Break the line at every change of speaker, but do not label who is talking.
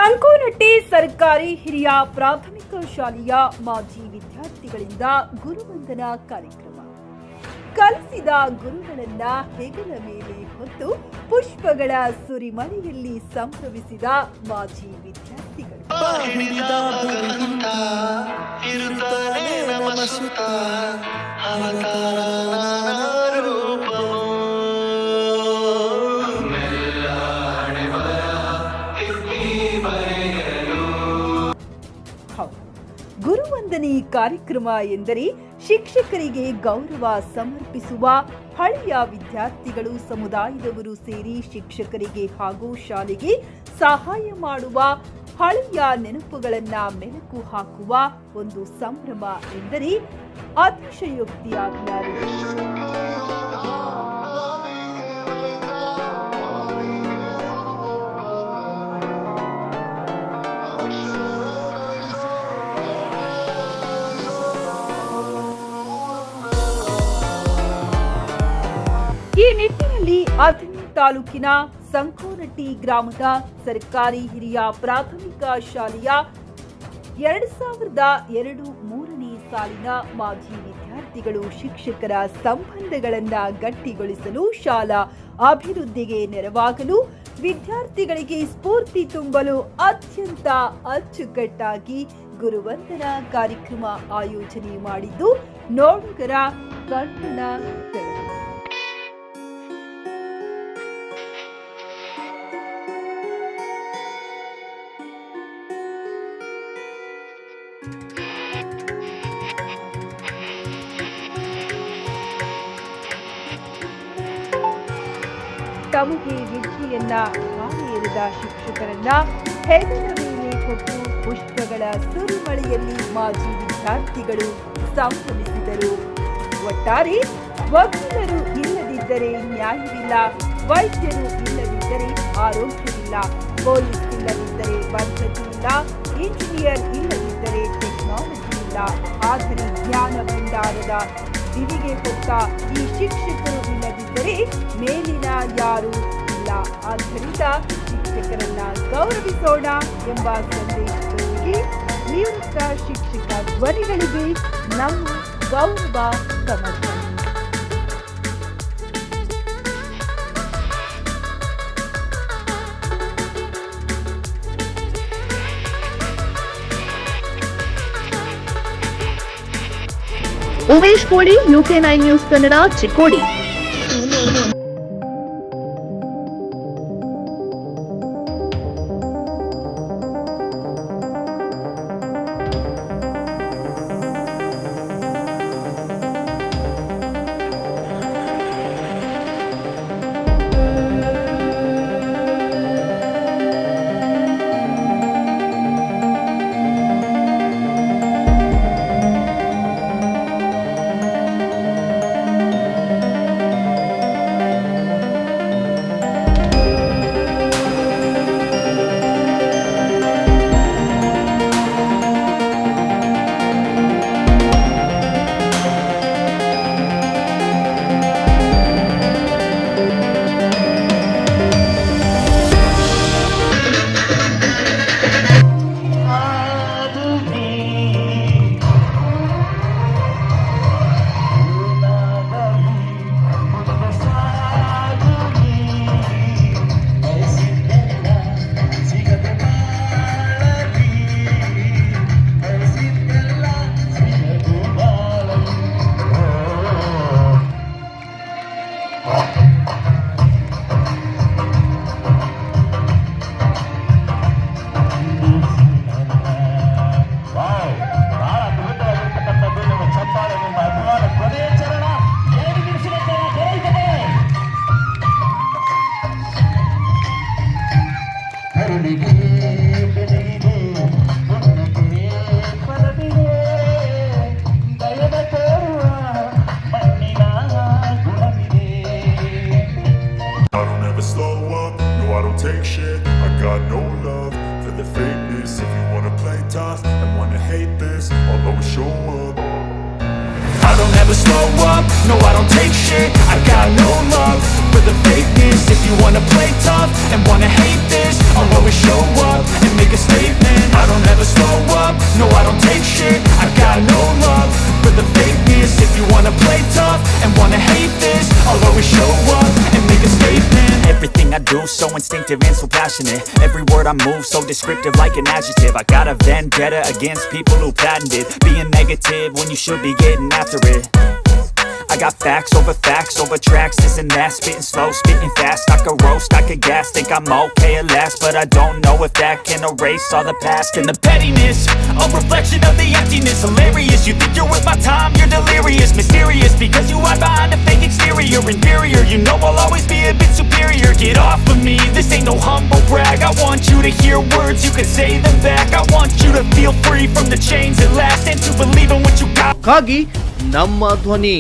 ಸಂಕೋನಟ್ಟಿ ಸರ್ಕಾರಿ ಹಿರಿಯ ಪ್ರಾಥಮಿಕ ಶಾಲೆಯ ಮಾಜಿ ವಿದ್ಯಾರ್ಥಿಗಳಿಂದ ಗುರುವಂದನಾ ಕಾರ್ಯಕ್ರಮ. ಕಲಿಸಿದ ಗುರುಗಳನ್ನ ಹೆಗಲ ಮೇಲೆ ಹೊತ್ತು ಪುಷ್ಪಗಳ ಸುರಿಮಳೆಯಲ್ಲಿ ಸಂಭ್ರಮಿಸಿದ ಮಾಜಿ ವಿದ್ಯಾರ್ಥಿಗಳು. ಗುರುವಂದನೆ ಕಾರ್ಯಕ್ರಮ ಎಂದರೆ ಶಿಕ್ಷಕರಿಗೆ ಗೌರವ ಸಮರ್ಪಿಸುವ, ಹಳೆಯ ವಿದ್ಯಾರ್ಥಿಗಳು ಸಮುದಾಯದವರು ಸೇರಿ ಶಿಕ್ಷಕರಿಗೆ ಹಾಗೂ ಶಾಲೆಗೆ ಸಹಾಯ ಮಾಡುವ, ಹಳೆಯ ನೆನಪುಗಳನ್ನ ಮೆಲುಕು ಹಾಕುವ ಒಂದು ಸಂಭ್ರಮ ಎಂದರೆ ಅತಿಶಯೋಕ್ತಿಯಾಗಲಾರದು. ಈ ನಿಟ್ಟಿನಲ್ಲಿ ಅಥಣಿ ತಾಲೂಕಿನ ಸಂಕೋನಟ್ಟಿ ಗ್ರಾಮದ ಸರ್ಕಾರಿ ಹಿರಿಯ ಪ್ರಾಥಮಿಕ ಶಾಲೆಯ 2002-3ನೇ ಸಾಲಿನ ಮಾಜಿ ವಿದ್ಯಾರ್ಥಿಗಳು ಶಿಕ್ಷಕರ ಸಂಬಂಧಗಳನ್ನ ಗಟ್ಟಿಗೊಳಿಸಲು, ಶಾಲಾ ಅಭಿವೃದ್ಧಿಗೆ ನೆರವಾಗಲು, ವಿದ್ಯಾರ್ಥಿಗಳಿಗೆ ಸ್ಫೂರ್ತಿ ತುಂಬಲು ಅತ್ಯಂತ ಅಚ್ಚುಕಟ್ಟಾಗಿ ಗುರುವಂದನಾ ಕಾರ್ಯಕ್ರಮ ಆಯೋಜನೆ ಮಾಡಿದ್ದು ನೋಡುಗರ ಕಣ್ಣ ಸೆಳೆಯಿತು. ತಮಗೆ ವಿದ್ಯೆಯನ್ನ ಹಾರೆಯೆರೆದ ಶಿಕ್ಷಕರನ್ನ ಹೆಗಲ ಮೇಲೆ ಹೊತ್ತು ಪುಷ್ಪಗಳ ಸುರಿಮಳೆಯಲ್ಲಿ ಮಾಜಿ ವಿದ್ಯಾರ್ಥಿಗಳು ಸಂಭ್ರಮಿಸಿದರು. ಒಟ್ಟಾರೆ ವಕೀಲರು ಇಲ್ಲದಿದ್ದರೆ ನ್ಯಾಯವಿಲ್ಲ, ವೈದ್ಯರು ಇಲ್ಲದಿದ್ದರೆ ಆರೋಗ್ಯವಿಲ್ಲ, ಪೊಲೀಸ್ ಇಲ್ಲದಿದ್ದರೆ ಭದ್ರತೆ ಇಲ್ಲ, ಇಂಜಿನಿಯರ್ ಇಲ್ಲದಿದ್ದರೆ ಟೆಕ್ನಾಲಜಿ ಇಲ್ಲ. ಆದರೆ ಜ್ಞಾನ ಭಂಡಾರದ ದಿವಿಗೆ ಹೊತ್ತ ಈ ಶಿಕ್ಷಕರು ಇಲ್ಲದಿದ್ದರೆ ಮೇಲಿನ ಯಾರೂ ಇಲ್ಲ. ಆದ್ದರಿಂದ ಶಿಕ್ಷಕರನ್ನ ಗೌರವಿಸೋಣ ಎಂಬ ಸಂದೇಶದೊಂದಿಗೆ ನಿವೃತ್ತ ಶಿಕ್ಷಕ ಧ್ವನಿಗಳಿಗೆ ನಮ್ಮ ಗೌರವ ಸಮರ್ಪಣೆ.
ಉಮೇಶ್ ಕೋಡಿ, UK9 news Kannada, Chikkodi.
Take shit, I got no love for the fakeness. If you wanna play tough and wanna hate this, I'll always show up. I don't ever slow up, no I don't take shit. I got no love for the fakeness. If you wanna play tough and wanna hate this, I'll always show up and make a a statement. I don't ever slow up, no I don't take shit. I got no love for the fakeness. If you wanna play tough and wanna hate this, I'll always show up and make a statement. Everything I do so instinctive and so passionate. Every word I move so descriptive like an adjective. I got a vendetta against people who patented being negative when you should be getting after it. I got facts over tracks, this and that. Spitting slow, spitting fast. I could roast, I could gas. Think I'm okay at last, but I don't know if that can erase all the past. And the pettiness, a reflection of the emptiness. Hilarious, you think you're worth my time, you're delirious. Mysterious, because you hide behind a fake exterior. Inferior, you know I'll always be a bit superior. Get off of me, this ain't no humble brag. I want you to hear words, you can say them back. I want you to feel free from the chains at last, and to believe in what you got.
ಹಾಗಾಗಿ ನಮ್ಮ ಧ್ವನಿ